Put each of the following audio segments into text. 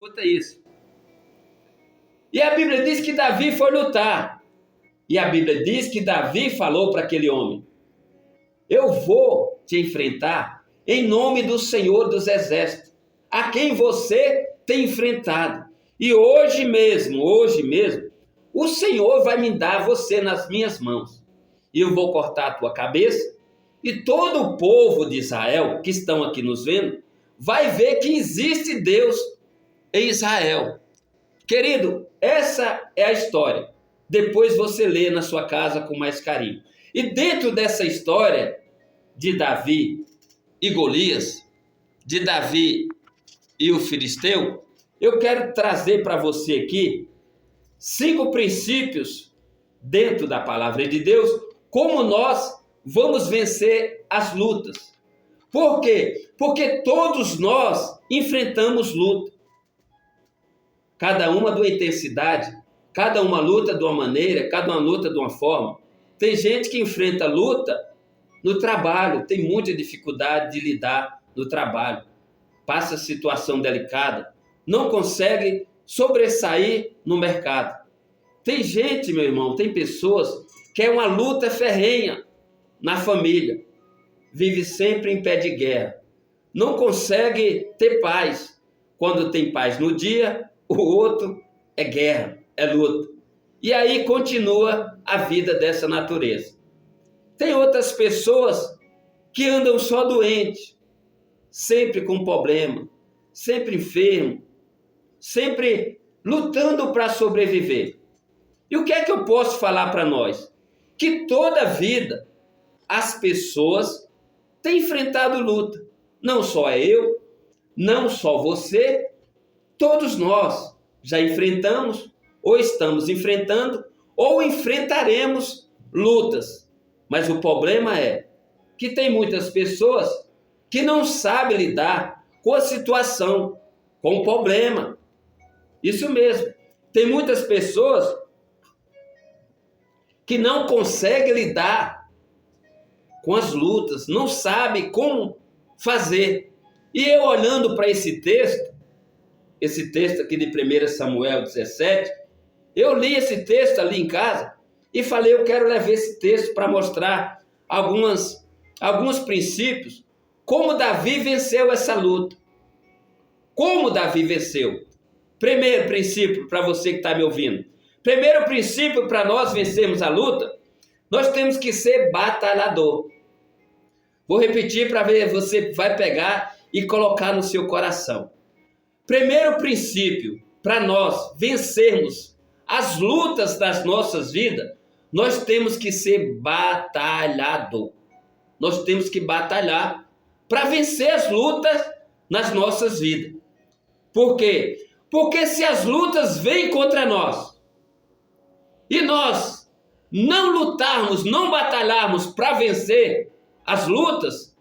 Escuta isso. E a Bíblia diz que Davi foi lutar. E a Bíblia diz que Davi falou para aquele homem: eu vou te enfrentar em nome do Senhor dos Exércitos, a quem você tem enfrentado. E hoje mesmo, o Senhor vai me dar você nas minhas mãos. E eu vou cortar a tua cabeça, e todo o povo de Israel, que estão aqui nos vendo, vai ver que existe Deus em Israel. Querido, essa é a história. Depois você lê na sua casa com mais carinho. E dentro dessa história de Davi e Golias, de Davi e o filisteu, eu quero trazer para você aqui 5 princípios dentro da palavra de Deus, como nós vamos vencer as lutas. Por quê? Porque todos nós enfrentamos luta. Cada uma de uma intensidade, cada uma luta de uma maneira, cada uma luta de uma forma. Tem gente que enfrenta luta no trabalho, tem muita dificuldade de lidar no trabalho. Passa situação delicada, não consegue sobressair no mercado. Tem gente, meu irmão, tem pessoas que é uma luta ferrenha na família. Vive sempre em pé de guerra. Não consegue ter paz. Quando tem paz no dia, o outro é guerra, é luta. E aí continua a vida dessa natureza. Tem outras pessoas que andam só doentes, sempre com problema, sempre enfermo, sempre lutando para sobreviver. E o que é que eu posso falar para nós? Que toda vida as pessoas têm enfrentado luta. Não só eu, não só você, todos nós já enfrentamos, ou estamos enfrentando, ou enfrentaremos lutas. Mas o problema é que tem muitas pessoas que não sabem lidar com a situação, com o problema. Isso mesmo. Tem muitas pessoas que não conseguem lidar com as lutas, não sabem como fazer. E eu olhando para esse texto aqui de 1 Samuel 17, eu li esse texto ali em casa e falei, eu quero levar esse texto para mostrar alguns princípios, como Davi venceu essa luta. Como Davi venceu? Primeiro princípio, para você que está me ouvindo. Primeiro princípio para nós vencermos a luta, nós temos que ser batalhador. Vou repetir para ver, você vai pegar e colocar no seu coração. Primeiro princípio para nós vencermos as lutas das nossas vidas, nós temos que ser batalhador. Nós temos que batalhar para vencer as lutas nas nossas vidas. Por quê? Porque se as lutas vêm contra nós e nós não lutarmos, não batalharmos para vencer as lutas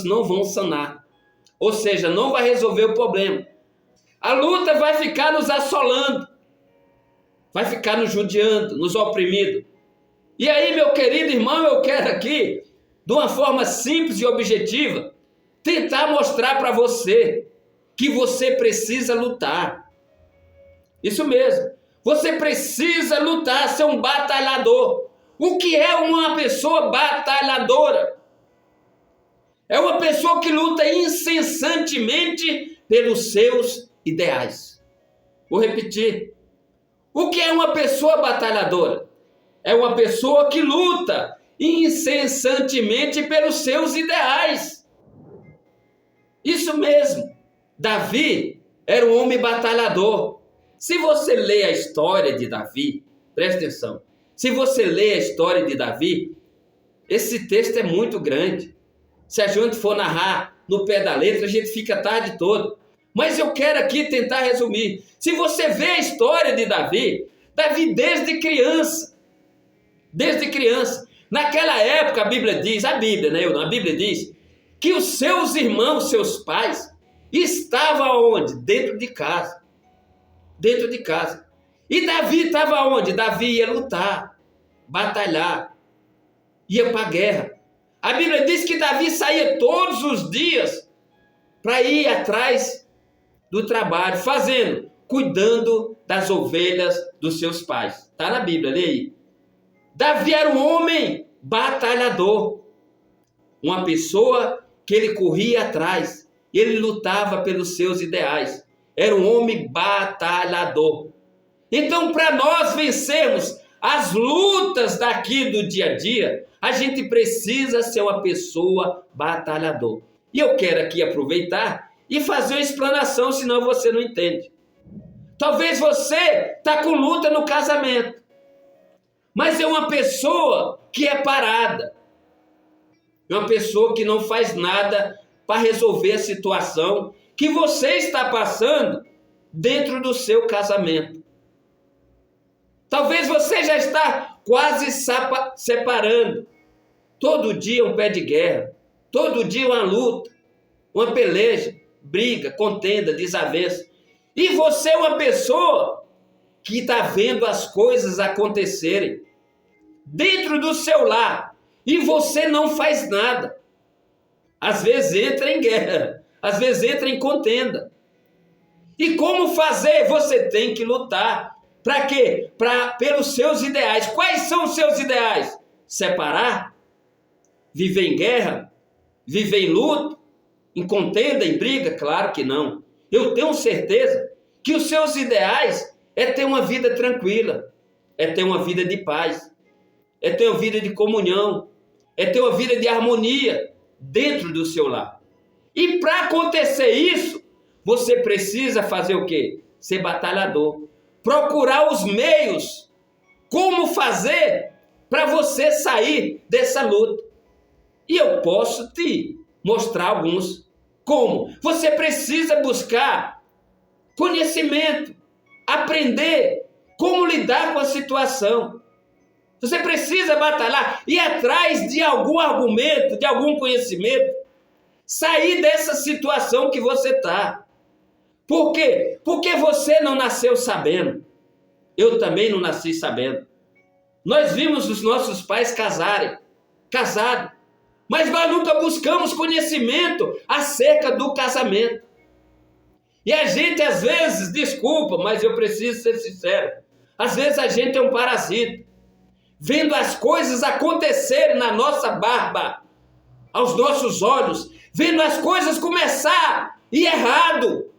não vão sanar. Ou seja, não vai resolver o problema. A luta vai ficar nos assolando, vai ficar nos judiando, nos oprimindo. E aí, meu querido irmão, eu quero aqui, de uma forma simples e objetiva, tentar mostrar para você que você precisa lutar. Isso mesmo. Você precisa lutar, ser um batalhador. O que é uma pessoa batalhadora? É uma pessoa que luta incessantemente pelos seus ideais. Vou repetir. O que é uma pessoa batalhadora? É uma pessoa que luta incessantemente pelos seus ideais. Isso mesmo. Davi era um homem batalhador. Se você lê a história de Davi, presta atenção. Se você lê a história de Davi, esse texto é muito grande. Se a gente for narrar no pé da letra, a gente fica a tarde toda. Mas eu quero aqui tentar resumir. Se você vê a história de Davi desde criança, naquela época a Bíblia diz que os seus irmãos, seus pais, estavam onde? Dentro de casa. E Davi estava onde? Davi ia lutar, batalhar, ia para a guerra. A Bíblia diz que Davi saía todos os dias para ir atrás do trabalho, cuidando das ovelhas dos seus pais. Está na Bíblia, lê aí. Davi era um homem batalhador, uma pessoa que ele corria atrás, ele lutava pelos seus ideais, era um homem batalhador. Então, para nós vencermos as lutas daqui do dia a dia, a gente precisa ser uma pessoa batalhador. E eu quero aqui aproveitar e fazer uma explanação, senão você não entende. Talvez você está com luta no casamento, mas é uma pessoa que é parada. É uma pessoa que não faz nada para resolver a situação que você está passando dentro do seu casamento. Talvez você já está quase separando. Todo dia um pé de guerra, todo dia uma luta, uma peleja, briga, contenda, desavença. E você é uma pessoa que está vendo as coisas acontecerem dentro do seu lar e você não faz nada. Às vezes entra em guerra, às vezes entra em contenda. E como fazer? Você tem que lutar. Para quê? Pelos seus ideais. Quais são os seus ideais? Separar? Viver em guerra? Viver em luta? Em contenda, em briga? Claro que não. Eu tenho certeza que os seus ideais é ter uma vida tranquila, é ter uma vida de paz, é ter uma vida de comunhão, é ter uma vida de harmonia dentro do seu lar. E para acontecer isso, você precisa fazer o quê? Ser batalhador. Procurar os meios, como fazer para você sair dessa luta. E eu posso te mostrar alguns. Como? Você precisa buscar conhecimento, aprender como lidar com a situação. Você precisa batalhar, ir atrás de algum argumento, de algum conhecimento, sair dessa situação que você está. Por quê? Porque você não nasceu sabendo. Eu também não nasci sabendo. Nós vimos os nossos pais casados, mas nós nunca buscamos conhecimento acerca do casamento. E a gente às vezes, desculpa, mas eu preciso ser sincero, às vezes a gente é um parasita, vendo as coisas acontecerem na nossa barba, aos nossos olhos, vendo as coisas começar e errado,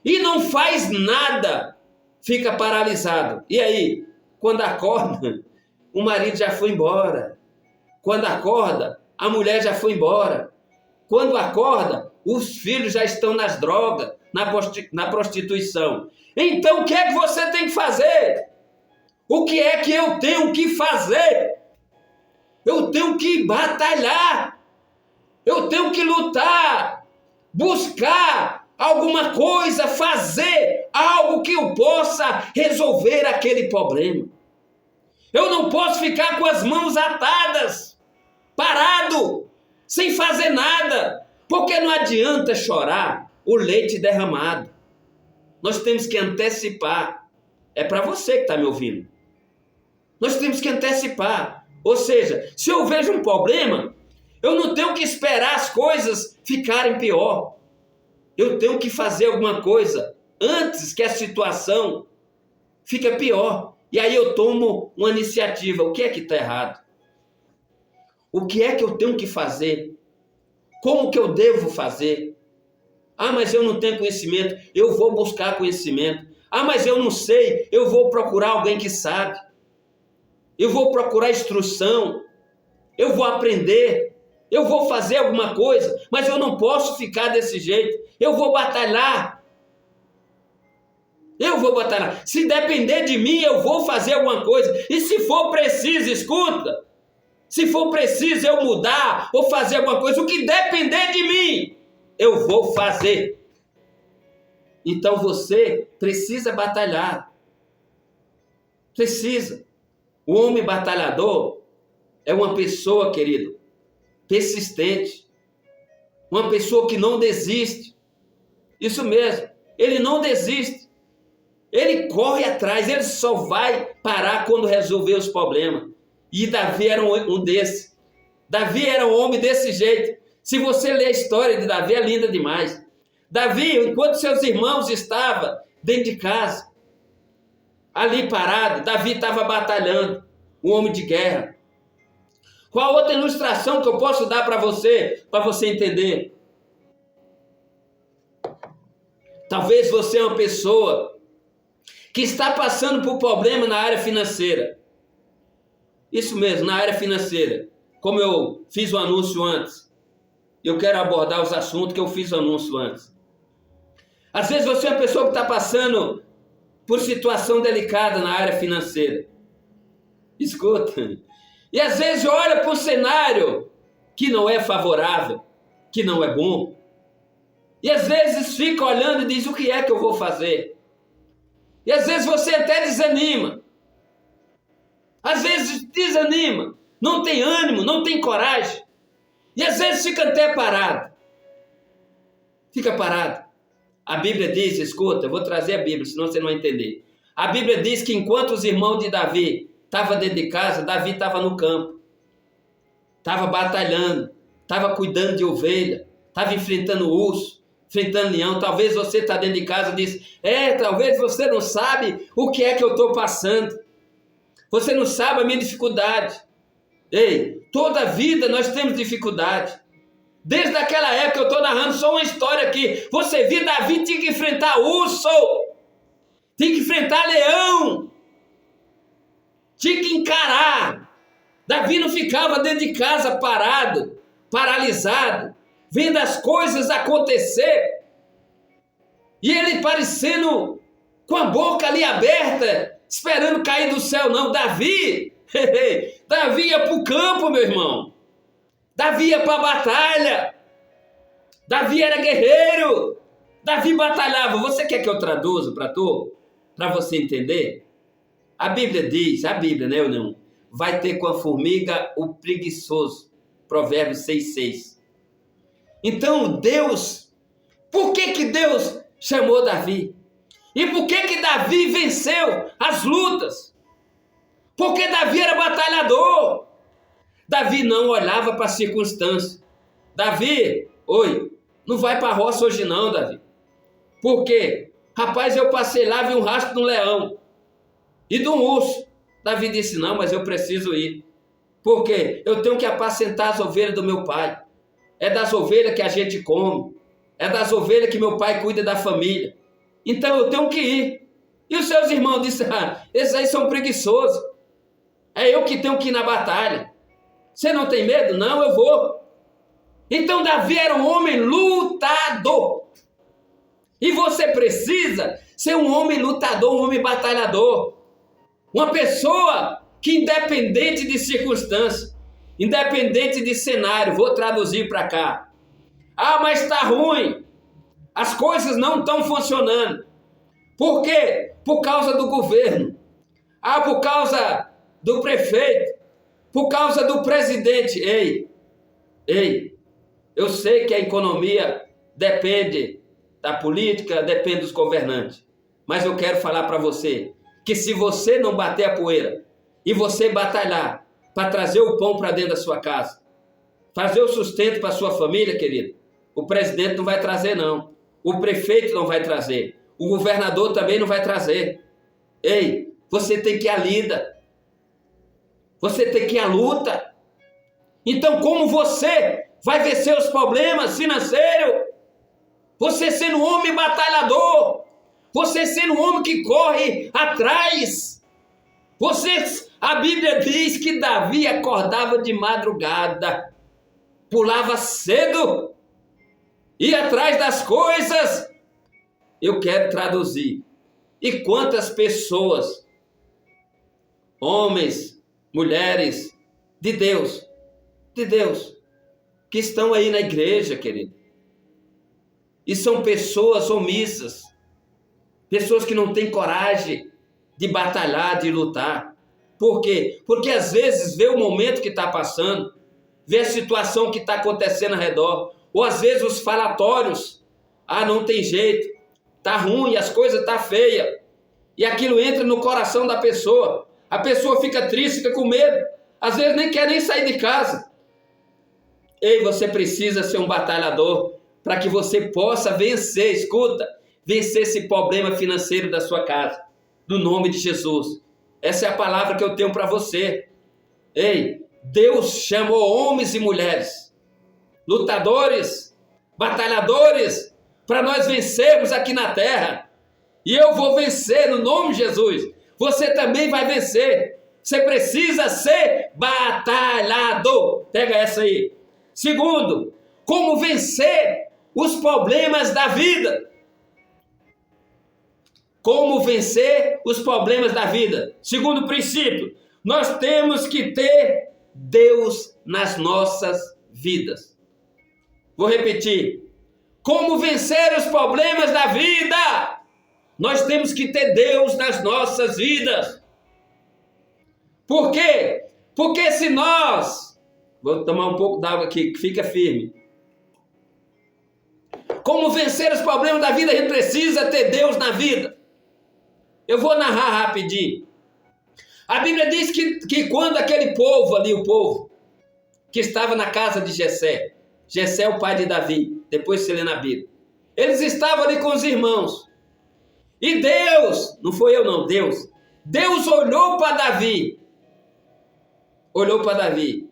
e não faz nada, fica paralisado. E aí, quando acorda, o marido já foi embora. Quando acorda, a mulher já foi embora. Quando acorda, os filhos já estão nas drogas, na prostituição. Então, o que é que você tem que fazer? O que é que eu tenho que fazer? Eu tenho que batalhar. Eu tenho que lutar. Buscar alguma coisa, fazer algo que eu possa resolver aquele problema. Eu não posso ficar com as mãos atadas, parado, sem fazer nada, porque não adianta chorar o leite derramado. Nós temos que antecipar. É para você que está me ouvindo. Nós temos que antecipar. Ou seja, se eu vejo um problema, eu não tenho que esperar as coisas ficarem pior. Eu tenho que fazer alguma coisa antes que a situação fique pior. E aí eu tomo uma iniciativa. O que é que está errado? O que é que eu tenho que fazer? Como que eu devo fazer? Ah, mas eu não tenho conhecimento. Eu vou buscar conhecimento. Ah, mas eu não sei. Eu vou procurar alguém que sabe. Eu vou procurar instrução. Eu vou aprender. Eu vou fazer alguma coisa. Mas eu não posso ficar desse jeito. Eu vou batalhar. Eu vou batalhar. Se depender de mim, eu vou fazer alguma coisa. E se for preciso, escuta. Se for preciso eu mudar ou fazer alguma coisa, o que depender de mim, eu vou fazer. Então você precisa batalhar. Precisa. O homem batalhador é uma pessoa, querido, persistente. Uma pessoa que não desiste. Isso mesmo. Ele não desiste. Ele corre atrás. Ele só vai parar quando resolver os problemas. E Davi era um desses. Davi era um homem desse jeito. Se você ler a história de Davi, é linda demais. Davi, enquanto seus irmãos estavam dentro de casa, ali parado, Davi estava batalhando, um homem de guerra. Qual outra ilustração que eu posso dar para você entender? Talvez você é uma pessoa que está passando por problema na área financeira. Isso mesmo, na área financeira. Como eu fiz o anúncio antes, eu quero abordar os assuntos que eu fiz o anúncio antes. Às vezes você é uma pessoa que está passando por situação delicada na área financeira. Escuta. E às vezes olha para um cenário que não é favorável, que não é bom. E às vezes fica olhando e diz, o que é que eu vou fazer? E às vezes você até desanima. Às vezes desanima. Não tem ânimo, não tem coragem. E às vezes fica até parado. Fica parado. A Bíblia diz, escuta, eu vou trazer a Bíblia, senão você não vai entender. A Bíblia diz que enquanto os irmãos de Davi estavam dentro de casa, Davi estava no campo. Estava batalhando, estava cuidando de ovelha, estava enfrentando urso, enfrentando leão. Talvez você está dentro de casa e diz, talvez você não sabe o que é que eu estou passando. Você não sabe a minha dificuldade. Ei, toda vida nós temos dificuldade. Desde aquela época eu estou narrando só uma história aqui. Você viu, Davi tinha que enfrentar urso, tinha que enfrentar leão, tinha que encarar. Davi não ficava dentro de casa parado, paralisado, vendo as coisas acontecer. E ele parecendo com a boca ali aberta, esperando cair do céu, não. Davi ia para o campo, meu irmão. Davi ia para a batalha. Davi era guerreiro. Davi batalhava. Você quer que eu traduza para tu? Para você entender? A Bíblia diz, né, ou não? Vai ter com a formiga o preguiçoso. Provérbios 6,6. Então, Deus, por que Deus chamou Davi? E por que Davi venceu as lutas? Porque Davi era batalhador. Davi não olhava para a circunstância. Davi, não vai para a roça hoje não, Davi. Por quê? Rapaz, eu passei lá, vi um rastro de um leão e de um urso. Davi disse, não, mas eu preciso ir. Por quê? Eu tenho que apacentar as ovelhas do meu pai. É das ovelhas que a gente come. É das ovelhas que meu pai cuida da família. Então eu tenho que ir. E os seus irmãos disseram, esses aí são preguiçosos. É eu que tenho que ir na batalha. Você não tem medo? Não, eu vou. Então Davi era um homem lutador. E você precisa ser um homem lutador, um homem batalhador. Uma pessoa que independente de circunstância, independente de cenário, vou traduzir para cá. Mas está ruim. As coisas não estão funcionando. Por quê? Por causa do governo. Por causa do prefeito. Por causa do presidente. Ei, eu sei que a economia depende da política, depende dos governantes. Mas eu quero falar para você que se você não bater a poeira e você batalhar para trazer o pão para dentro da sua casa, fazer o sustento para a sua família, querido, o presidente não vai trazer, não. O prefeito não vai trazer. O governador também não vai trazer. Ei, você tem que ir à lida. Você tem que ir à luta. Então, como você vai vencer os problemas financeiros? Você sendo um homem batalhador. Você sendo um homem que corre atrás. A Bíblia diz que Davi acordava de madrugada. Pulava cedo. Ia atrás das coisas. Eu quero traduzir. E quantas pessoas, homens, mulheres, de Deus, que estão aí na igreja, querido. E são pessoas omissas, pessoas que não têm coragem de batalhar, de lutar. Por quê? Porque às vezes vê o momento que está passando, vê a situação que está acontecendo ao redor, ou às vezes os falatórios, não tem jeito, está ruim, as coisas estão feias, e aquilo entra no coração da pessoa, a pessoa fica triste, fica com medo, às vezes nem quer nem sair de casa. Ei, você precisa ser um batalhador para que você possa vencer, escuta, vencer esse problema financeiro da sua casa, no nome de Jesus. Essa é a palavra que eu tenho para você. Ei, Deus chamou homens e mulheres, lutadores, batalhadores, para nós vencermos aqui na terra. E eu vou vencer no nome de Jesus. Você também vai vencer. Você precisa ser batalhador. Pega essa aí. Segundo, como vencer os problemas da vida. Como vencer os problemas da vida. Segundo princípio, nós temos que ter Deus nas nossas vidas. Vou repetir. Como vencer os problemas da vida? Nós temos que ter Deus nas nossas vidas. Por quê? Porque se nós... Vou tomar um pouco d'água aqui, fica firme. Como vencer os problemas da vida? A gente precisa ter Deus na vida. Eu vou narrar rapidinho. A Bíblia diz que quando aquele povo ali, o povo que estava na casa de Jessé, Jessé é o pai de Davi, depois você lê na Bíblia, eles estavam ali com os irmãos. E Deus, não foi eu não, Deus olhou para Davi. Olhou para Davi.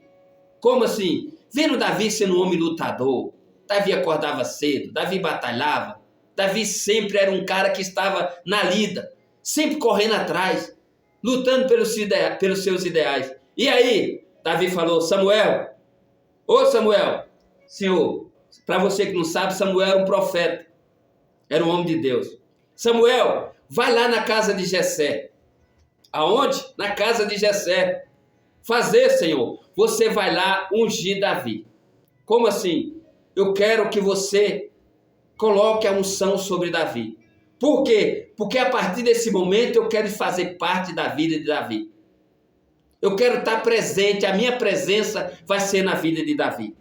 Como assim? Vendo Davi sendo um homem lutador. Davi acordava cedo, Davi batalhava. Davi sempre era um cara que estava na lida, sempre correndo atrás, lutando pelos seus ideais. E aí, Davi falou, Samuel, ô Samuel, Senhor, para você que não sabe, Samuel era um profeta, era um homem de Deus. Samuel, vai lá na casa de Jessé. Aonde? Na casa de Jessé. Fazer, Senhor, você vai lá ungir Davi. Como assim? Eu quero que você coloque a unção sobre Davi. Por quê? Porque a partir desse momento eu quero fazer parte da vida de Davi. Eu quero estar presente, a minha presença vai ser na vida de Davi.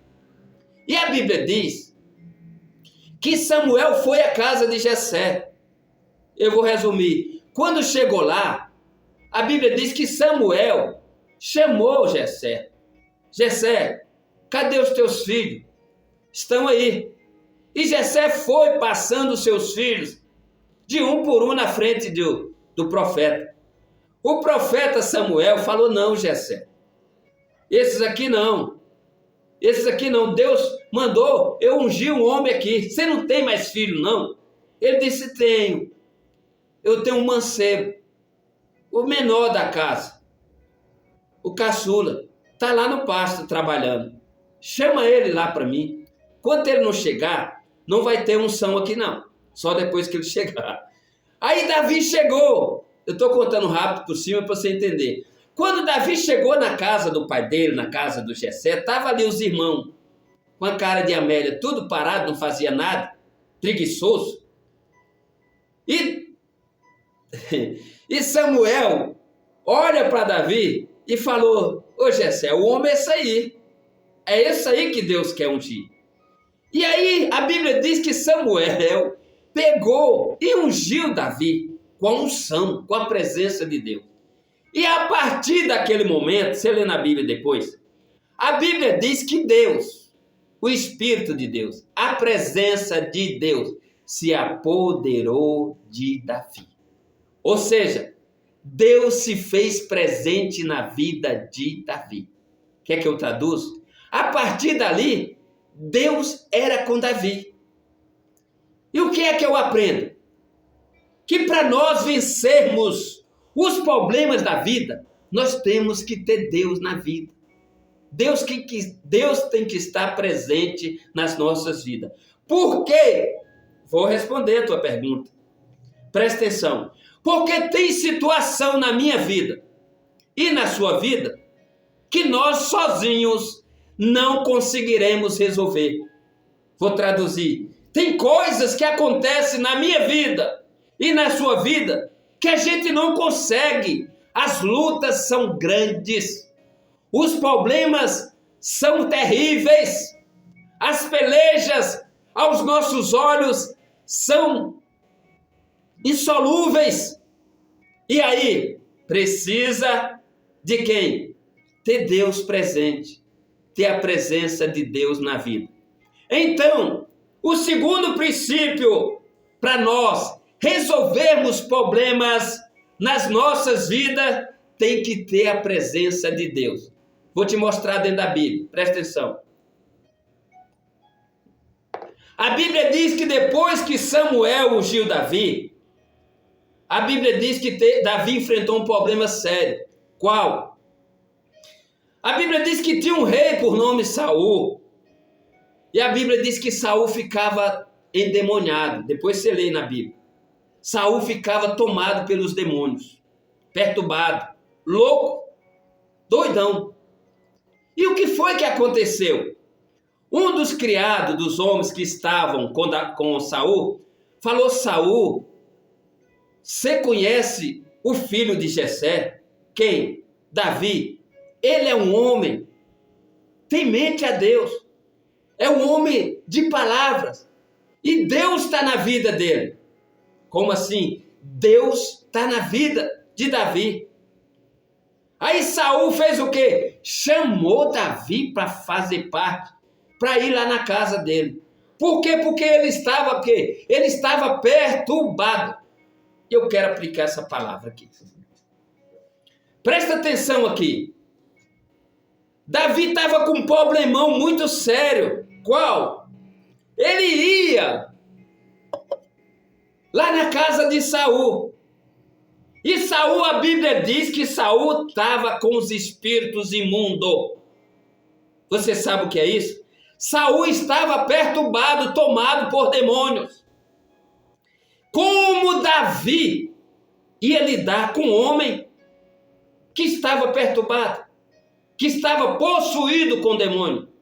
E a Bíblia diz que Samuel foi à casa de Jessé. Eu vou resumir. Quando chegou lá, a Bíblia diz que Samuel chamou Jessé. Jessé, cadê os teus filhos? Estão aí. E Jessé foi passando os seus filhos de um por um na frente do profeta. O profeta Samuel falou, não, Jessé, esses aqui não. Esses aqui não. Deus mandou eu ungir um homem aqui. Você não tem mais filho, não? Ele disse, tenho. Eu tenho um mancebo, o menor da casa, o caçula, está lá no pasto trabalhando. Chama ele lá para mim. Quando ele não chegar, não vai ter unção aqui não. Só depois que ele chegar. Aí Davi chegou. Eu estou contando rápido por cima para você entender. Quando Davi chegou na casa do pai dele, na casa do Jessé, estavam ali os irmãos, com a cara de Amélia, tudo parado, não fazia nada, preguiçoso. E Samuel olha para Davi e falou, ô Jessé, o homem é esse aí que Deus quer ungir. E aí a Bíblia diz que Samuel pegou e ungiu Davi com a unção, com a presença de Deus. E a partir daquele momento, você lê na Bíblia depois, a Bíblia diz que Deus, o Espírito de Deus, a presença de Deus, se apoderou de Davi. Ou seja, Deus se fez presente na vida de Davi. Quer que eu traduza? A partir dali, Deus era com Davi. E o que é que eu aprendo? Que para nós vencermos os problemas da vida, nós temos que ter Deus na vida. Deus tem que estar presente nas nossas vidas. Por quê? Vou responder a tua pergunta. Presta atenção. Porque tem situação na minha vida e na sua vida que nós sozinhos não conseguiremos resolver. Vou traduzir. Tem coisas que acontecem na minha vida e na sua vida que a gente não consegue. As lutas são grandes. Os problemas são terríveis. As pelejas aos nossos olhos são insolúveis. E aí, precisa de quem? Ter Deus presente. Ter a presença de Deus na vida. Então, O segundo princípio para nós resolvermos problemas nas nossas vidas tem que ter a presença de Deus. Vou te mostrar dentro da Bíblia, presta atenção. A Bíblia diz que depois que Samuel ungiu Davi, a Bíblia diz que Davi enfrentou um problema sério. Qual? A Bíblia diz que tinha um rei por nome Saul. E a Bíblia diz que Saul ficava endemoniado. Depois você lê na Bíblia. Saul ficava tomado pelos demônios, perturbado, louco, doidão. E o que foi que aconteceu? Um dos criados dos homens que estavam com Saul falou: Saul, você conhece o filho de Jessé? Quem? Davi. Ele é um homem temente a Deus. É um homem de palavras. E Deus está na vida dele. Como assim? Deus está na vida de Davi. Aí Saul fez o quê? Chamou Davi para fazer parte, para ir lá na casa dele. Por quê? Porque ele estava o quê? Ele estava perturbado. Eu quero aplicar essa palavra aqui. Presta atenção aqui. Davi estava com um problemão muito sério. Qual? Ele ia lá na casa de Saul. E Saul, a Bíblia diz que Saul estava com os espíritos imundos. Você sabe o que é isso? Saul estava perturbado, tomado por demônios. Como Davi ia lidar com um homem que estava perturbado, que estava possuído com demônio?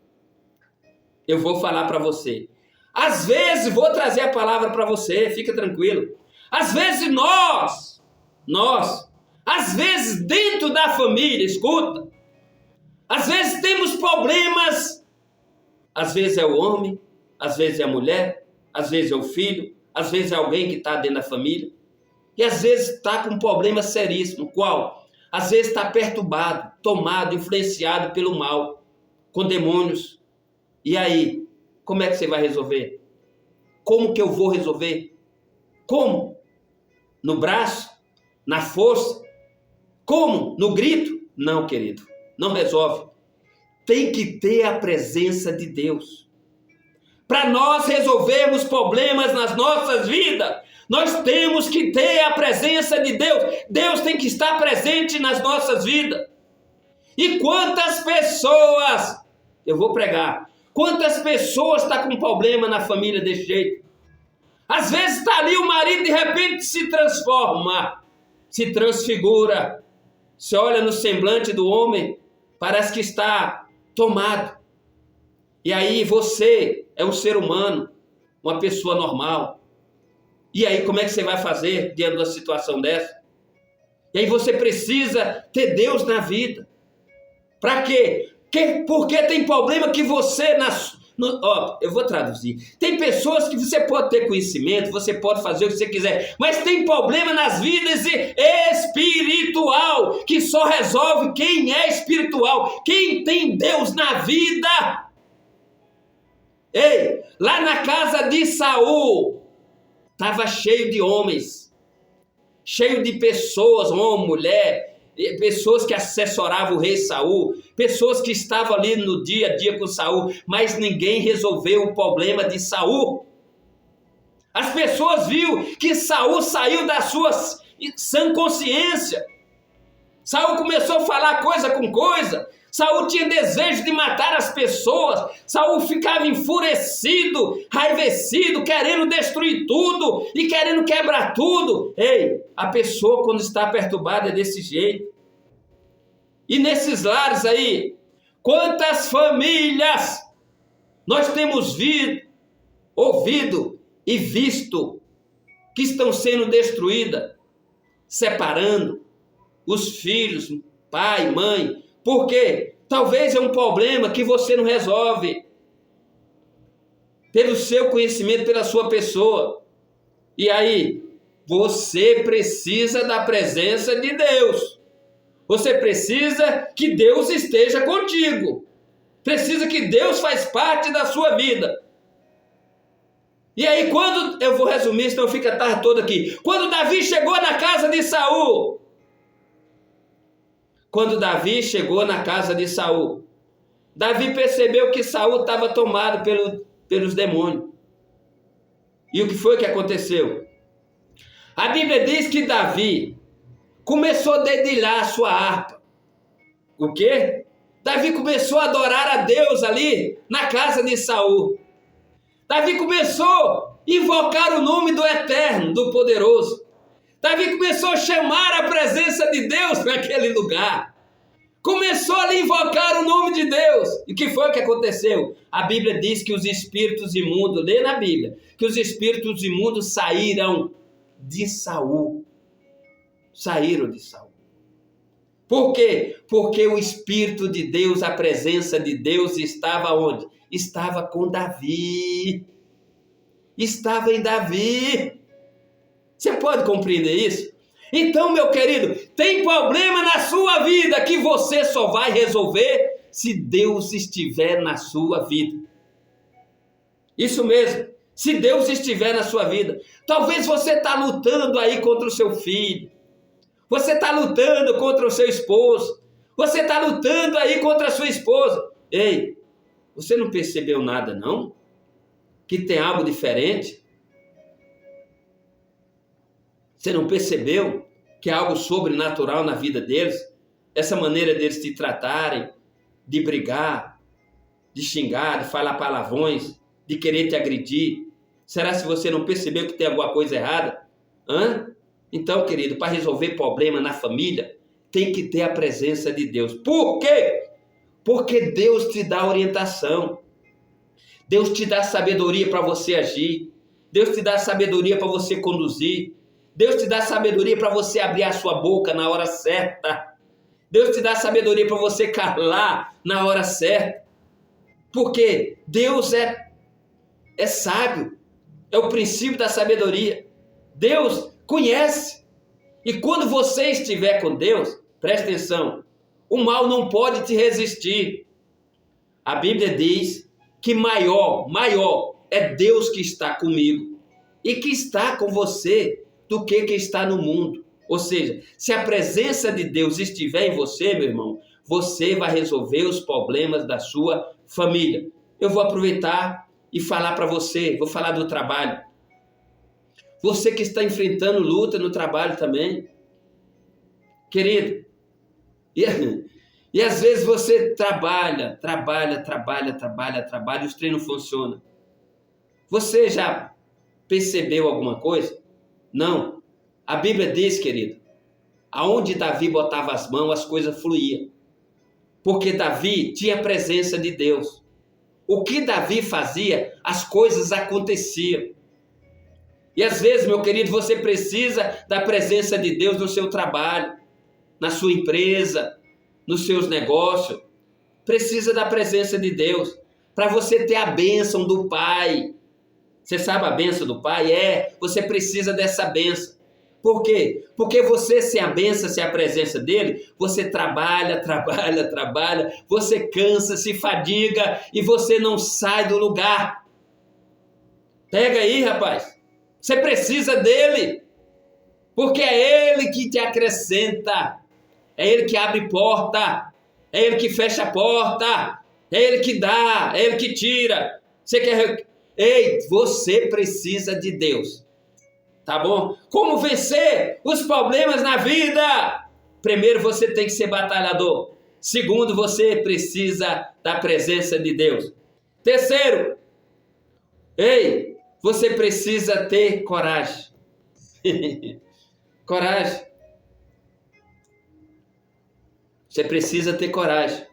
Eu vou falar para você. Às vezes, vou trazer a palavra para você, fica tranquilo. Às vezes nós, às vezes dentro da família, escuta, às vezes temos problemas, às vezes é o homem, às vezes é a mulher, às vezes é o filho, às vezes é alguém que está dentro da família, e às vezes está com um problema seríssimo. Qual? Às vezes está perturbado, tomado, influenciado pelo mal, com demônios. E aí, como é que você vai resolver? Como que eu vou resolver? Como? No braço? Na força? Como? No grito? Não, querido, não resolve. Tem que ter a presença de Deus. Para nós resolvermos problemas nas nossas vidas, nós temos que ter a presença de Deus. Deus tem que estar presente nas nossas vidas. E quantas pessoas, eu vou pregar, quantas pessoas estão com problema na família desse jeito? Às vezes está ali o marido, de repente se transforma, se transfigura. Você olha no semblante do homem, parece que está tomado. E aí você é um ser humano, uma pessoa normal. E aí como é que você vai fazer diante de uma situação dessa? E aí você precisa ter Deus na vida. Para quê? Porque tem problema que você... eu vou traduzir. Tem pessoas que você pode ter conhecimento, você pode fazer o que você quiser, mas tem problema nas vidas espiritual, que só resolve quem é espiritual, quem tem Deus na vida. Ei, lá na casa de Saul, estava cheio de homens, cheio de pessoas, homem, mulher, pessoas que assessoravam o rei Saul, pessoas que estavam ali no dia a dia com Saul, mas ninguém resolveu o problema de Saul. As pessoas viram que Saul saiu da sua sã consciência. Saul começou a falar coisa com coisa. Saul tinha desejo de matar as pessoas. Saul ficava enfurecido, raivecido, querendo destruir tudo e querendo quebrar tudo. Ei, a pessoa quando está perturbada é desse jeito. E nesses lares aí, quantas famílias nós temos ouvido e visto que estão sendo destruídas, separando os filhos, pai, mãe. Por quê? Talvez é um problema que você não resolve pelo seu conhecimento, pela sua pessoa. E aí, você precisa da presença de Deus. Você precisa que Deus esteja contigo. Precisa que Deus faz parte da sua vida. E aí, quando, eu vou resumir, senão fica a tarde toda aqui. Quando Davi chegou na casa de Saul, Davi percebeu que Saul estava tomado pelos demônios. E o que foi que aconteceu? A Bíblia diz que Davi começou a dedilhar a sua harpa. O quê? Davi começou a adorar a Deus ali na casa de Saul. Davi começou a invocar o nome do Eterno, do Poderoso. Davi começou a chamar a presença de Deus naquele lugar. Começou a invocar o nome de Deus. E o que foi que aconteceu? A Bíblia diz que os espíritos imundos, lê na Bíblia, que os espíritos imundos saíram de Saul. Saíram de Saul. Por quê? Porque o Espírito de Deus, a presença de Deus estava onde? Estava com Davi. Estava em Davi. Você pode compreender isso? Então, meu querido, tem problema na sua vida que você só vai resolver se Deus estiver na sua vida. Isso mesmo, se Deus estiver na sua vida. Talvez você está lutando aí contra o seu filho. Você está lutando contra o seu esposo. Você está lutando aí contra a sua esposa. Ei, você não percebeu nada não? Que tem algo diferente? Você não percebeu que é algo sobrenatural na vida deles? Essa maneira deles te tratarem, de brigar, de xingar, de falar palavrões, de querer te agredir. Será se você não percebeu que tem alguma coisa errada? Então, querido, para resolver problema na família, tem que ter a presença de Deus. Por quê? Porque Deus te dá orientação. Deus te dá sabedoria para você agir. Deus te dá sabedoria para você conduzir. Deus te dá sabedoria para você abrir a sua boca na hora certa. Deus te dá sabedoria para você calar na hora certa. Porque Deus é sábio. É o princípio da sabedoria. Deus conhece. E quando você estiver com Deus, preste atenção, o mal não pode te resistir. A Bíblia diz que maior é Deus que está comigo e que está com você do que está no mundo. Ou seja, se a presença de Deus estiver em você, meu irmão, você vai resolver os problemas da sua família. Eu vou aproveitar e falar para você, vou falar do trabalho. Você que está enfrentando luta no trabalho também, querido, e às vezes você trabalha, e os treinos não funcionam. Você já percebeu alguma coisa? Não. A Bíblia diz, querido, aonde Davi botava as mãos, as coisas fluíam. Porque Davi tinha a presença de Deus. O que Davi fazia, as coisas aconteciam. E às vezes, meu querido, você precisa da presença de Deus no seu trabalho, na sua empresa, nos seus negócios. Precisa da presença de Deus para você ter a bênção do Pai. Você sabe a bênção do Pai? Você precisa dessa bênção. Por quê? Porque você, sem a bênção, sem a presença dele, você trabalha, você cansa, se fadiga e você não sai do lugar. Pega aí, rapaz. Você precisa dele, porque é ele que te acrescenta, é ele que abre porta, é ele que fecha a porta, é ele que dá, é ele que tira. Você precisa de Deus, tá bom? Como vencer os problemas na vida? Primeiro, você tem que ser batalhador. Segundo, você precisa da presença de Deus. Terceiro, você precisa ter coragem. Coragem. Você precisa ter coragem.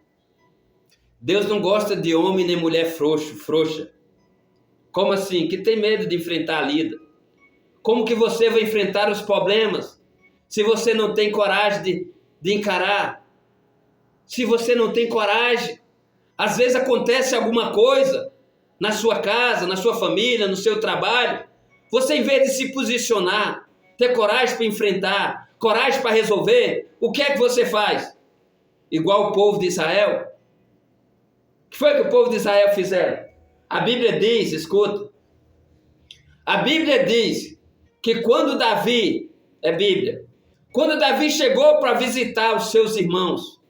Deus não gosta de homem nem mulher frouxa. Como assim? Que tem medo de enfrentar a lida. Como que você vai enfrentar os problemas se você não tem coragem de encarar? Se você não tem coragem, às vezes acontece alguma coisa na sua casa, na sua família, no seu trabalho. Você, em vez de se posicionar, ter coragem para enfrentar, coragem para resolver, o que é que você faz? Igual o povo de Israel. O que foi que o povo de Israel fizeram? A Bíblia diz, escuta, A Bíblia diz que quando Davi, quando Davi chegou para visitar os seus irmãos,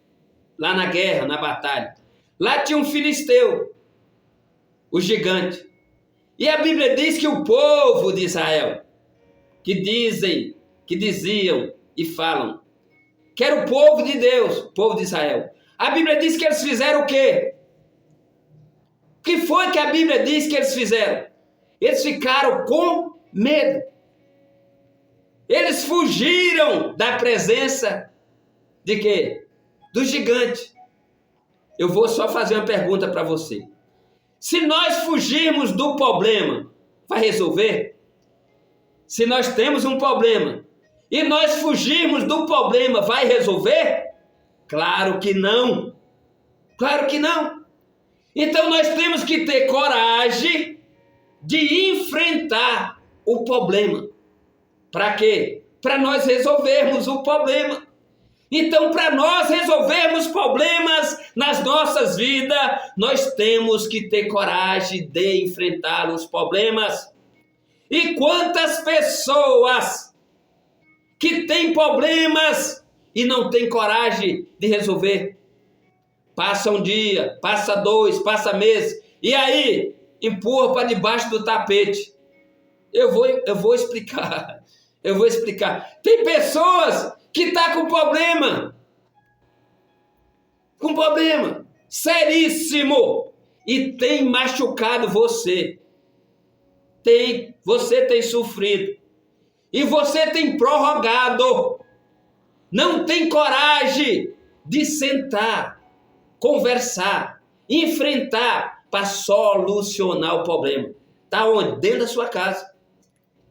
lá na guerra, na batalha, lá tinha um filisteu, o gigante. E a Bíblia diz que o povo de Israel, que diziam e falam, que era o povo de Deus, o povo de Israel. A Bíblia diz que eles fizeram o quê? O que foi que a Bíblia diz que eles fizeram? Eles ficaram com medo. Eles fugiram da presença de quê? Do gigante. Eu vou só fazer uma pergunta para você. Se nós fugirmos do problema, vai resolver? Se nós temos um problema e nós fugirmos do problema, vai resolver? Claro que não. Claro que não. Então nós temos que ter coragem de enfrentar o problema. Para quê? Para nós resolvermos o problema. Então, para nós resolvermos problemas nas nossas vidas, nós temos que ter coragem de enfrentar os problemas. E quantas pessoas que têm problemas e não têm coragem de resolver? Passa um dia, passa 2, passa mês, e aí empurra para debaixo do tapete. Eu vou explicar. Eu vou explicar. Tem pessoas que estão com problema seríssimo, e tem machucado você. Você tem sofrido. E você tem prorrogado. Não tem coragem de sentar, conversar, enfrentar para solucionar o problema. Está onde? Dentro da sua casa.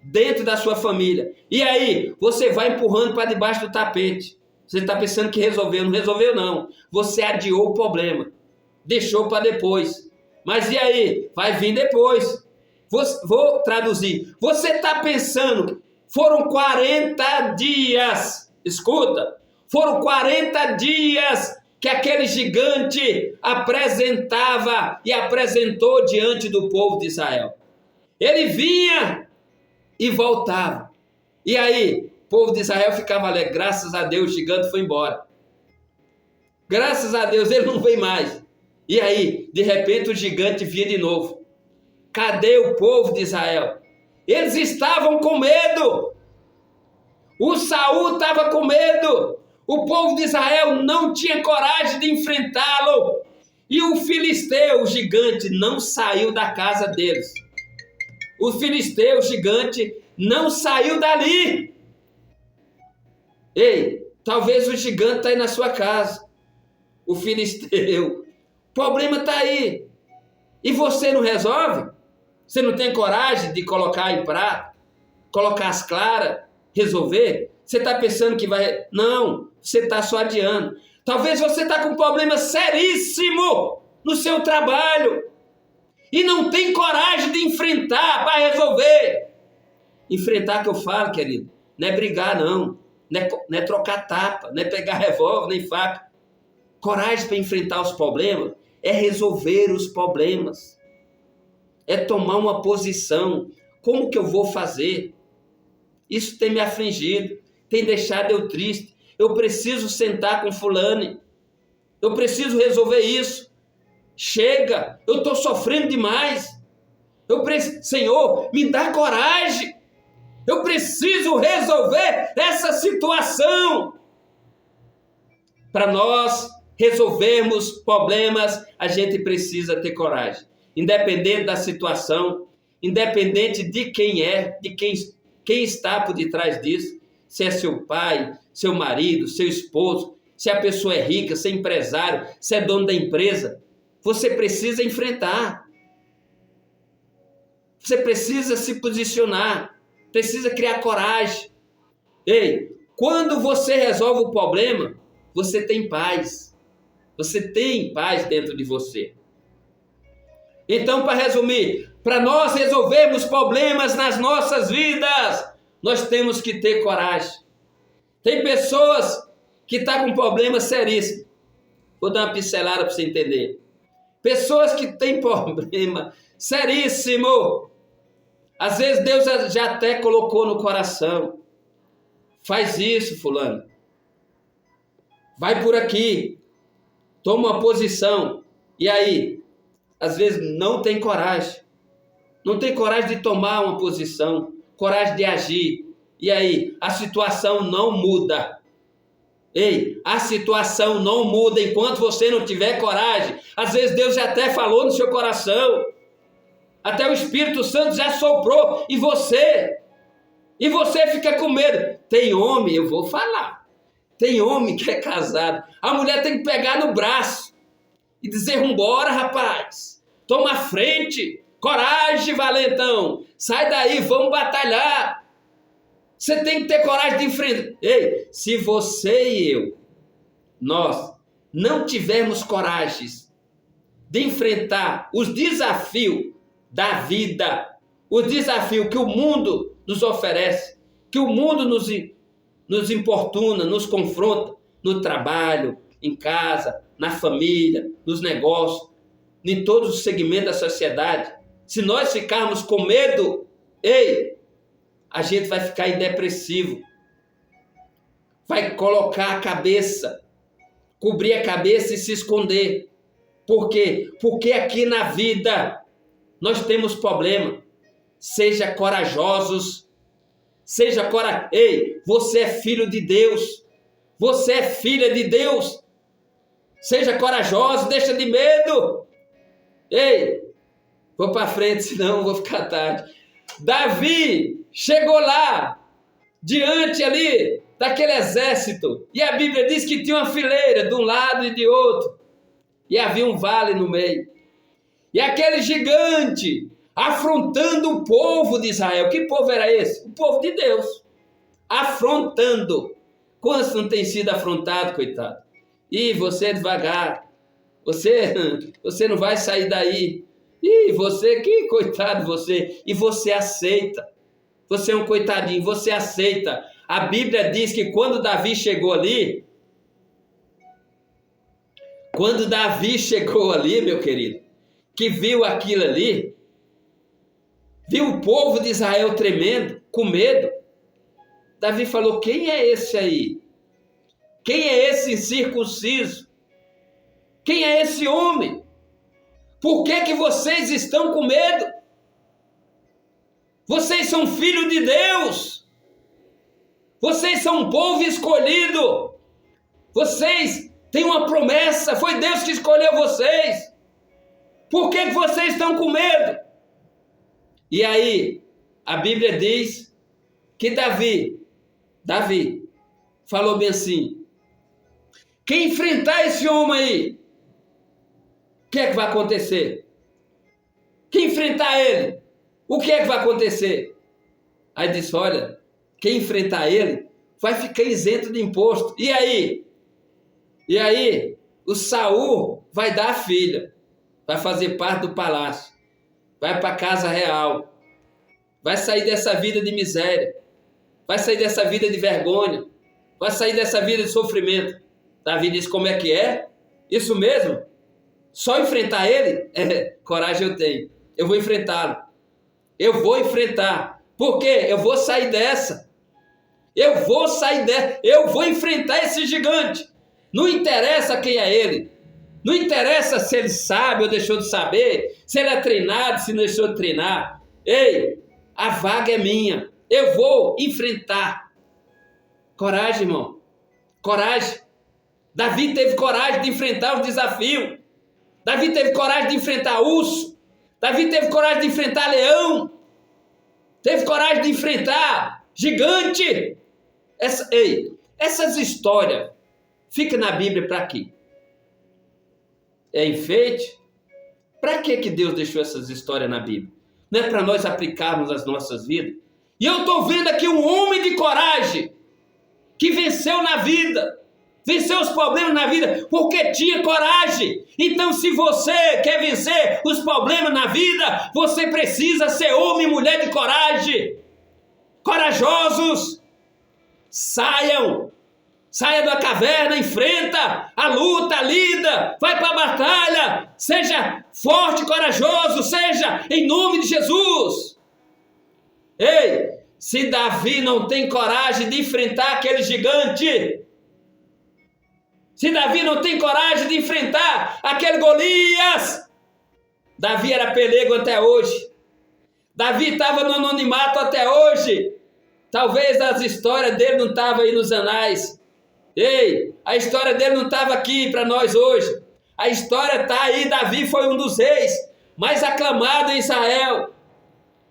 Dentro da sua família. E aí, você vai empurrando para debaixo do tapete. Você está pensando que resolveu. Não resolveu, não. Você adiou o problema. Deixou para depois. Mas e aí? Vai vir depois. Vou traduzir. Você está pensando, foram 40 dias. Escuta. Foram 40 dias que aquele gigante apresentava e apresentou diante do povo de Israel. Ele vinha e voltava. E aí, o povo de Israel ficava alegre. Graças a Deus, o gigante foi embora. Graças a Deus, ele não vem mais. E aí, de repente, o gigante vinha de novo. Cadê o povo de Israel? Eles estavam com medo. O Saul estava com medo. O povo de Israel não tinha coragem de enfrentá-lo. E o filisteu, o gigante, não saiu da casa deles. O filisteu, o gigante, não saiu dali. Ei, talvez o gigante está aí na sua casa. O filisteu. O problema está aí. E você não resolve? Você não tem coragem de colocar em prato? Colocar as claras? Resolver? Você está pensando que vai... Não, você está só adiando. Talvez você está com um problema seríssimo no seu trabalho. E não tem coragem de enfrentar para resolver. Enfrentar que eu falo, querido, não é brigar, não. Não é trocar tapa, não é pegar revólver, nem faca. Coragem para enfrentar os problemas é resolver os problemas. É tomar uma posição. Como que eu vou fazer? Isso tem me afligido, tem deixado eu triste. Eu preciso sentar com fulano. Eu preciso resolver isso. Chega, eu estou sofrendo demais. Senhor, me dá coragem. Eu preciso resolver essa situação. Para nós resolvermos problemas, a gente precisa ter coragem. Independente da situação, independente de quem é, de quem está por detrás disso, se é seu pai, seu marido, seu esposo, se a pessoa é rica, se é empresário, se é dono da empresa, você precisa enfrentar. Você precisa se posicionar, precisa criar coragem. Ei, quando você resolve o problema, você tem paz. Você tem paz dentro de você. Então, para resumir, para nós resolvermos problemas nas nossas vidas, nós temos que ter coragem. Tem pessoas que estão com problemas seríssimos. Vou dar uma pincelada para você entender. Pessoas que têm problema seríssimo. Às vezes Deus já até colocou no coração. Faz isso, fulano. Vai por aqui. Toma uma posição. E aí, às vezes não tem coragem. Não tem coragem de tomar uma posição. Coragem de agir. E aí, a situação não muda. Ei, a situação não muda enquanto você não tiver coragem. Às vezes Deus já até falou no seu coração. Até o Espírito Santo já soprou em você. E você fica com medo. Tem homem, eu vou falar. Tem homem que é casado. A mulher tem que pegar no braço e dizer, vambora, rapaz. Toma a frente. Coragem, valentão. Sai daí, vamos batalhar. Você tem que ter coragem de enfrentar. Ei, se você e eu, nós, não tivermos coragem de enfrentar os desafios da vida, o desafio que o mundo nos oferece, que o mundo nos importuna, nos confronta, no trabalho, em casa, na família, nos negócios, em todos os segmentos da sociedade. Se nós ficarmos com medo, ei, a gente vai ficar depressivo, vai colocar a cabeça, cobrir a cabeça e se esconder. Por quê? Porque aqui na vida nós temos problema. Seja corajosos, Ei, você é filho de Deus, você é filha de Deus. Seja corajoso, deixa de medo. Ei, vou para frente, senão vou ficar tarde. Davi chegou lá, diante ali daquele exército, e a Bíblia diz que tinha uma fileira de um lado e de outro, e havia um vale no meio, e aquele gigante afrontando o povo de Israel. Que povo era esse? O povo de Deus, afrontando. Quantos não tem sido afrontado, coitado? E você é devagar, você não vai sair daí. E você, que coitado você, e você aceita. Você é um coitadinho, você aceita. A Bíblia diz que quando Davi chegou ali, meu querido, que viu aquilo ali, viu o povo de Israel tremendo, com medo, Davi falou, quem é esse aí? Quem é esse incircunciso? Quem é esse homem? Por que vocês estão com medo? Vocês são filhos de Deus. Vocês são um povo escolhido. Vocês têm uma promessa. Foi Deus que escolheu vocês. Por que vocês estão com medo? E aí, a Bíblia diz que Davi falou bem assim, quem enfrentar esse homem aí, o que é que vai acontecer? Quem enfrentar ele, o que é que vai acontecer? Aí disse, olha, quem enfrentar ele vai ficar isento de imposto. E aí? O Saul vai dar a filha, vai fazer parte do palácio, vai para a casa real, vai sair dessa vida de miséria, vai sair dessa vida de vergonha, vai sair dessa vida de sofrimento. Davi disse, como é que é? Isso mesmo? Só enfrentar ele? Coragem eu tenho. Eu vou enfrentá-lo. Eu vou enfrentar. Por quê? Eu vou sair dessa. Eu vou enfrentar esse gigante. Não interessa quem é ele. Não interessa se ele sabe ou deixou de saber. Se ele é treinado, se não deixou de treinar. Ei, a vaga é minha. Eu vou enfrentar. Coragem, irmão. Coragem. Davi teve coragem de enfrentar os desafios. Davi teve coragem de enfrentar urso. Davi teve coragem de enfrentar leão. Teve coragem de enfrentar gigante. Essas histórias ficam na Bíblia para quê? É enfeite? Para que Deus deixou essas histórias na Bíblia? Não é para nós aplicarmos as nossas vidas? E eu estou vendo aqui um homem de coragem que venceu na vida. Venceu os problemas na vida porque tinha coragem. Então, se você quer vencer os problemas na vida, você precisa ser homem e mulher de coragem. Corajosos. Saiam da caverna, enfrenta a luta, lida, vai para a batalha. Seja forte, corajoso, seja em nome de Jesus. Ei, se Davi não tem coragem de enfrentar aquele gigante, se Davi não tem coragem de enfrentar aquele Golias, Davi era pelego até hoje. Davi estava no anonimato até hoje. Talvez as histórias dele não estavam aí nos anais. Ei, a história dele não estava aqui para nós hoje. A história está aí. Davi foi um dos reis mais aclamados em Israel.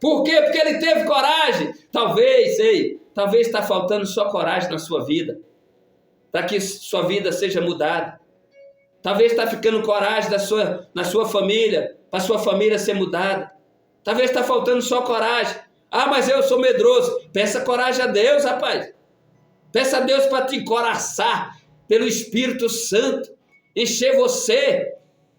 Por quê? Porque ele teve coragem. Talvez está faltando só coragem na sua vida, para que sua vida seja mudada. Talvez está ficando coragem na sua família, para sua família ser mudada. Talvez está faltando só coragem. Ah, mas eu sou medroso. Peça coragem a Deus, rapaz. Peça a Deus para te encoraçar pelo Espírito Santo, encher você,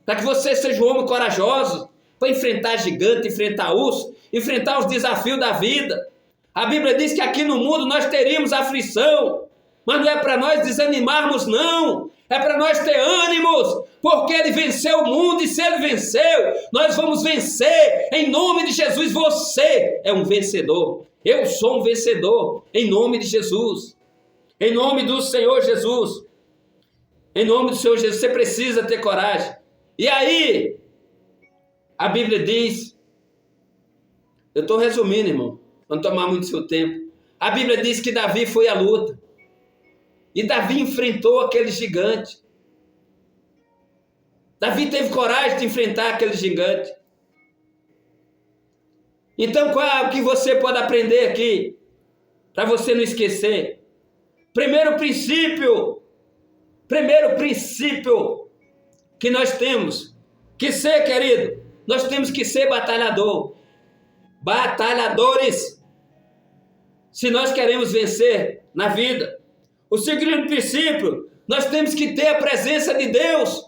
para que você seja um homem corajoso, para enfrentar gigante, enfrentar urso, enfrentar os desafios da vida. A Bíblia diz que aqui no mundo nós teríamos aflição, mas não é para nós desanimarmos, não. É para nós ter ânimos, porque Ele venceu o mundo, e se Ele venceu, nós vamos vencer, em nome de Jesus. Você é um vencedor, eu sou um vencedor, em nome de Jesus, em nome do Senhor Jesus, em nome do Senhor Jesus. Você precisa ter coragem. E aí, a Bíblia diz, eu estou resumindo, irmão, para não tomar muito seu tempo. A Bíblia diz que Davi foi à luta, e Davi enfrentou aquele gigante. Davi teve coragem de enfrentar aquele gigante. Então, qual é o que você pode aprender aqui, para você não esquecer? Primeiro princípio que nós temos que ser, querido, nós temos que ser batalhadores, se nós queremos vencer na vida. O segundo princípio, nós temos que ter a presença de Deus,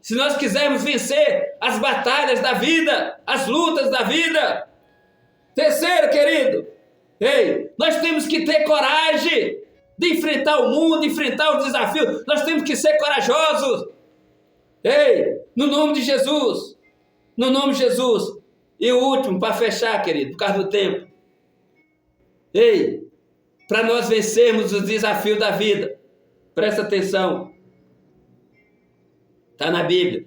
se nós quisermos vencer as batalhas da vida, as lutas da vida. Terceiro, querido, nós temos que ter coragem de enfrentar o mundo, enfrentar os desafios. Nós temos que ser corajosos. No nome de Jesus. No nome de Jesus. E o último, para fechar, querido, por causa do tempo. Para nós vencermos os desafios da vida, presta atenção. Está na Bíblia.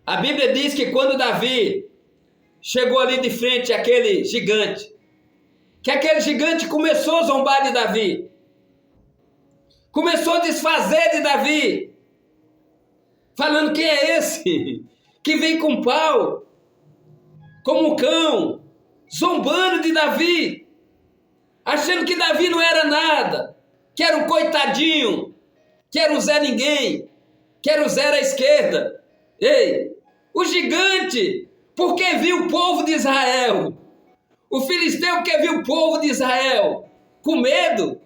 A Bíblia diz que quando Davi chegou ali de frente àquele gigante, que aquele gigante começou a zombar de Davi, começou a desfazer de Davi, falando: quem é esse que vem com pau, como um cão, zombando de Davi, achando que Davi não era nada, que era um coitadinho, que era um Zé Ninguém, que era o Zé à esquerda. O gigante, porque viu o povo de Israel, o filisteu que viu o povo de Israel com medo,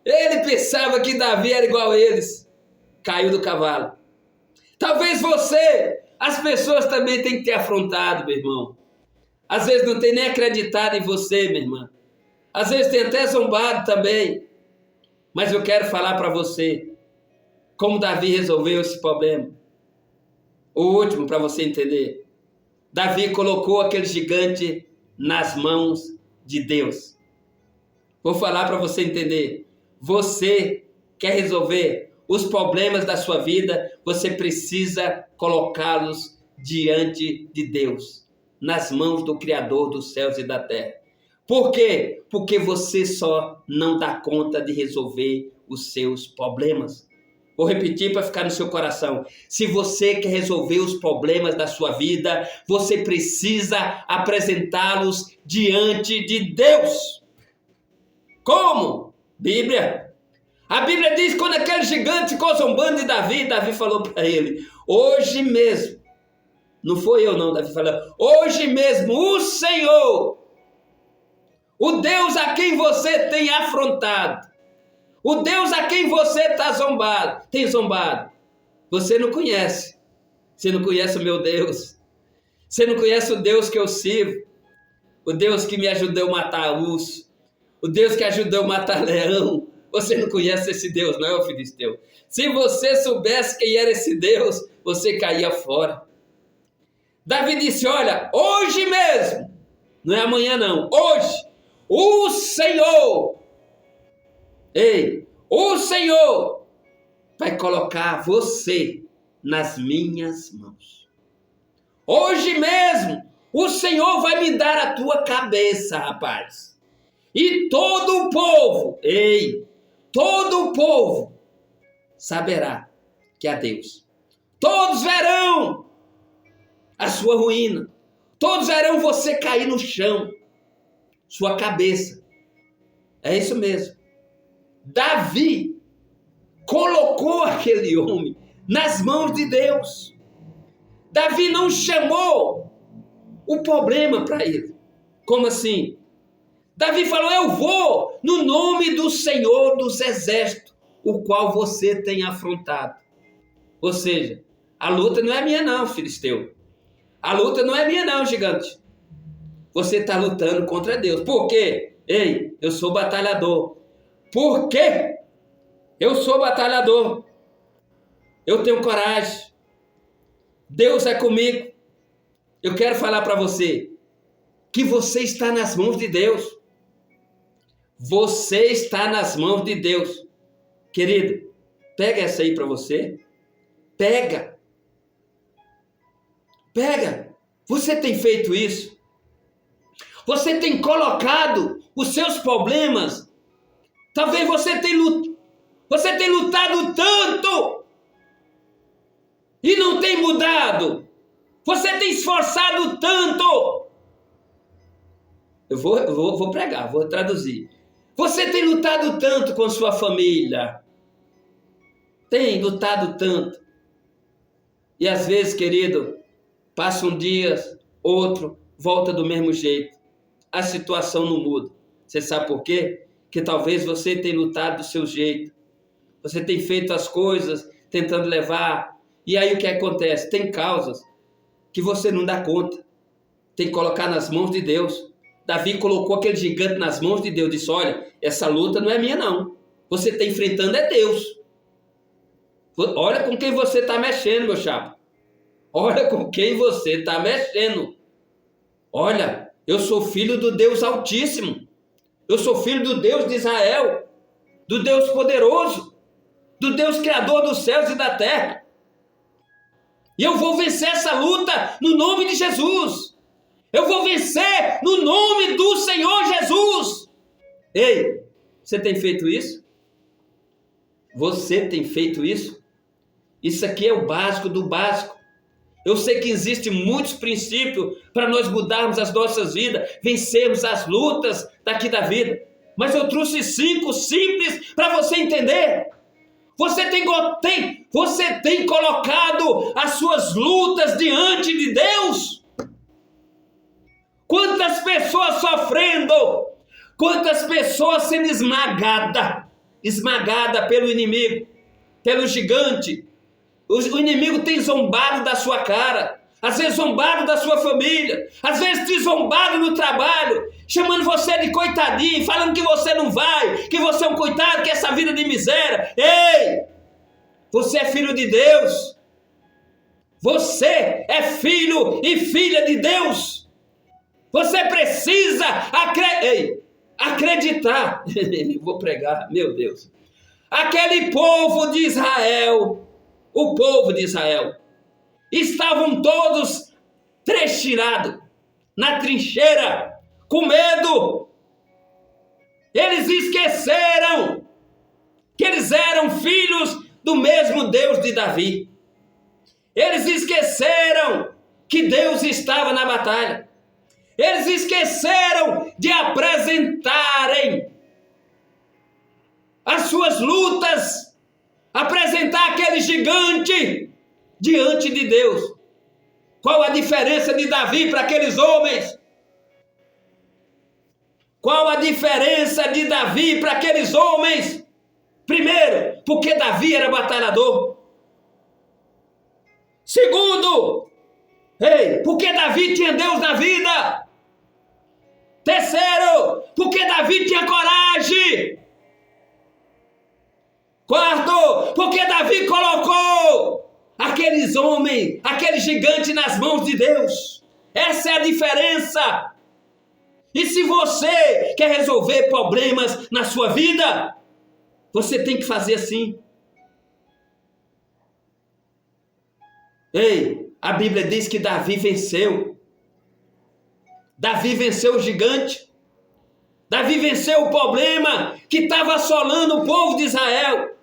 ele pensava que Davi era igual a eles, caiu do cavalo. Talvez as pessoas também têm que ter afrontado, meu irmão. Às vezes não tem nem acreditado em você, minha irmã. Às vezes tem até zombado também. Mas eu quero falar para você como Davi resolveu esse problema. O último, para você entender. Davi colocou aquele gigante nas mãos de Deus. Vou falar para você entender. Você quer resolver os problemas da sua vida, você precisa colocá-los diante de Deus, nas mãos do Criador dos céus e da terra. Por quê? Porque você só não dá conta de resolver os seus problemas. Vou repetir para ficar no seu coração. Se você quer resolver os problemas da sua vida, você precisa apresentá-los diante de Deus. Como? Bíblia. A Bíblia diz que quando aquele gigante ficou zombando de Davi, Davi falou para ele: hoje mesmo, não foi eu não, Davi falou, hoje mesmo o Senhor, o Deus a quem você tem afrontado, o Deus a quem você tem zombado, você não conhece. Você não conhece o meu Deus. Você não conhece o Deus que eu sirvo. O Deus que me ajudou a matar urso. O Deus que ajudou a matar leão. Você não conhece esse Deus, não é, o filisteu? Se você soubesse quem era esse Deus, você caía fora. Davi disse: olha, hoje mesmo Não é amanhã não, hoje, o Senhor, o Senhor vai colocar você nas minhas mãos. Hoje mesmo, o Senhor vai me dar a tua cabeça, rapaz. E todo o povo saberá que há Deus. Todos verão a sua ruína. Todos verão você cair no chão. Sua cabeça. É isso mesmo. Davi colocou aquele homem nas mãos de Deus. Davi não chamou o problema para ele. Como assim? Davi falou, eu vou no nome do Senhor dos Exércitos, o qual você tem afrontado. Ou seja, a luta não é minha não, filisteu. A luta não é minha não, gigante. Você está lutando contra Deus. Por quê? Eu sou batalhador. Por quê? Eu sou batalhador. Eu tenho coragem. Deus é comigo. Eu quero falar para você que você está nas mãos de Deus. Você está nas mãos de Deus. Querido, pega essa aí para você. Pega. Você tem feito isso? Você tem colocado os seus problemas. Talvez você tenha lutado tanto e não tem mudado. Você tem esforçado tanto. Eu vou pregar, vou traduzir. Você tem lutado tanto com sua família. Tem lutado tanto. E às vezes, querido, passa um dia, outro, volta do mesmo jeito. A situação não muda. Você sabe por quê? Que talvez você tenha lutado do seu jeito. Você tem feito as coisas tentando levar. E aí o que acontece? Tem causas que você não dá conta. Tem que colocar nas mãos de Deus. Davi colocou aquele gigante nas mãos de Deus. Disse, olha, essa luta não é minha não. Você está enfrentando é Deus. Olha com quem você está mexendo, meu chapa. Olha com quem você está mexendo. Olha, eu sou filho do Deus Altíssimo. Eu sou filho do Deus de Israel. Do Deus poderoso. Do Deus Criador dos céus e da terra. E eu vou vencer essa luta no nome de Jesus. Eu vou vencer no nome do Senhor Jesus. Você tem feito isso? Você tem feito isso? Isso aqui é o básico do básico. Eu sei que existem muitos princípios para nós mudarmos as nossas vidas, vencermos as lutas daqui da vida. Mas eu trouxe 5 simples para você entender. Você tem colocado as suas lutas diante de Deus? Quantas pessoas sofrendo, quantas pessoas sendo esmagada pelo inimigo, pelo gigante. O inimigo tem zombado da sua cara, às vezes zombado da sua família, às vezes te zombado no trabalho, chamando você de coitadinho, falando que você não vai, que você é um coitado, que essa vida de miséria. Você é filho de Deus. Você é filho e filha de Deus. Você precisa acreditar. Vou pregar, meu Deus. Aquele povo de Israel, o povo de Israel, estavam todos tirados na trincheira, com medo. Eles esqueceram que eles eram filhos do mesmo Deus de Davi. Eles esqueceram que Deus estava na batalha. Eles esqueceram de apresentarem as suas lutas, apresentar aquele gigante diante de Deus. Qual a diferença de Davi para aqueles homens? Qual a diferença de Davi para aqueles homens? Primeiro, porque Davi era batalhador. Segundo, porque Davi tinha Deus na vida. Terceiro, porque Davi tinha coragem. Quarto, porque Davi colocou aqueles homens, aquele gigante nas mãos de Deus. Essa é a diferença. E se você quer resolver problemas na sua vida, você tem que fazer assim. Ei, a Bíblia diz que Davi venceu. Davi venceu o gigante. Davi venceu o problema que estava assolando o povo de Israel.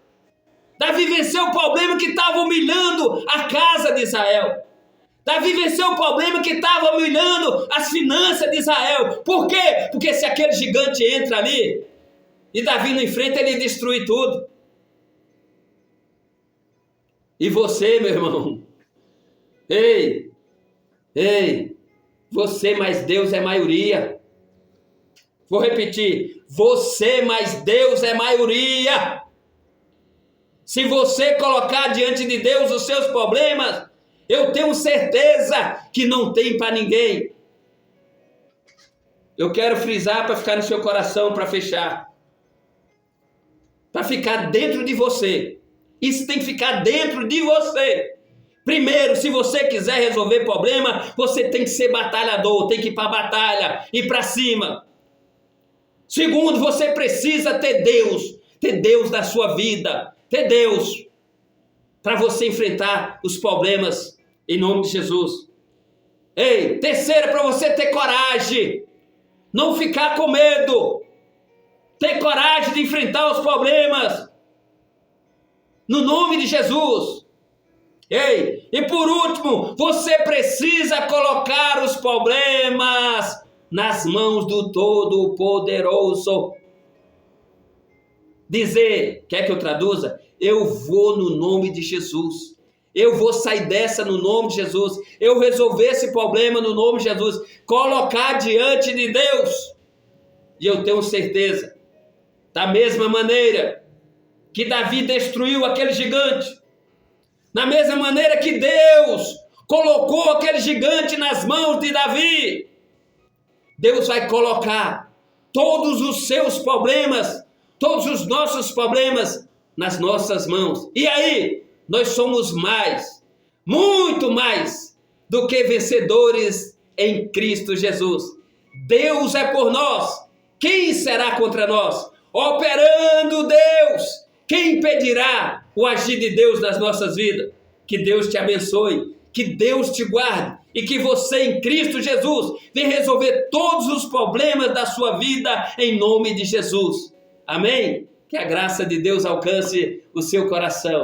Davi venceu o problema que estava humilhando a casa de Israel. Davi venceu o problema que estava humilhando as finanças de Israel. Por quê? Porque se aquele gigante entra ali e Davi não enfrenta, ele destrui tudo. E você, meu irmão? Ei, você mais Deus é maioria. Vou repetir, você mais Deus é maioria. Se você colocar diante de Deus os seus problemas, eu tenho certeza que não tem para ninguém. Eu quero frisar para ficar no seu coração, para fechar. Para ficar dentro de você. Isso tem que ficar dentro de você. Primeiro, se você quiser resolver problema, você tem que ser batalhador, tem que ir para a batalha, ir para cima. Segundo, você precisa ter Deus na sua vida, ter Deus para você enfrentar os problemas em nome de Jesus. Ei, terceiro, para você ter coragem, não ficar com medo, ter coragem de enfrentar os problemas no nome de Jesus. Ei, e por último, você precisa colocar os problemas nas mãos do Todo-Poderoso. Dizer, quer que eu traduza? Eu vou no nome de Jesus. Eu vou sair dessa no nome de Jesus. Eu resolver esse problema no nome de Jesus. Colocar diante de Deus. E eu tenho certeza, da mesma maneira que Davi destruiu aquele gigante, na mesma maneira que Deus colocou aquele gigante nas mãos de Davi, Deus vai colocar todos os seus problemas, todos os nossos problemas nas nossas mãos. E aí, nós somos mais, muito mais do que vencedores em Cristo Jesus. Deus é por nós. Quem será contra nós? Operando Deus. Quem impedirá o agir de Deus nas nossas vidas? Que Deus te abençoe, que Deus te guarde e que você em Cristo Jesus venha resolver todos os problemas da sua vida em nome de Jesus. Amém? Que a graça de Deus alcance o seu coração.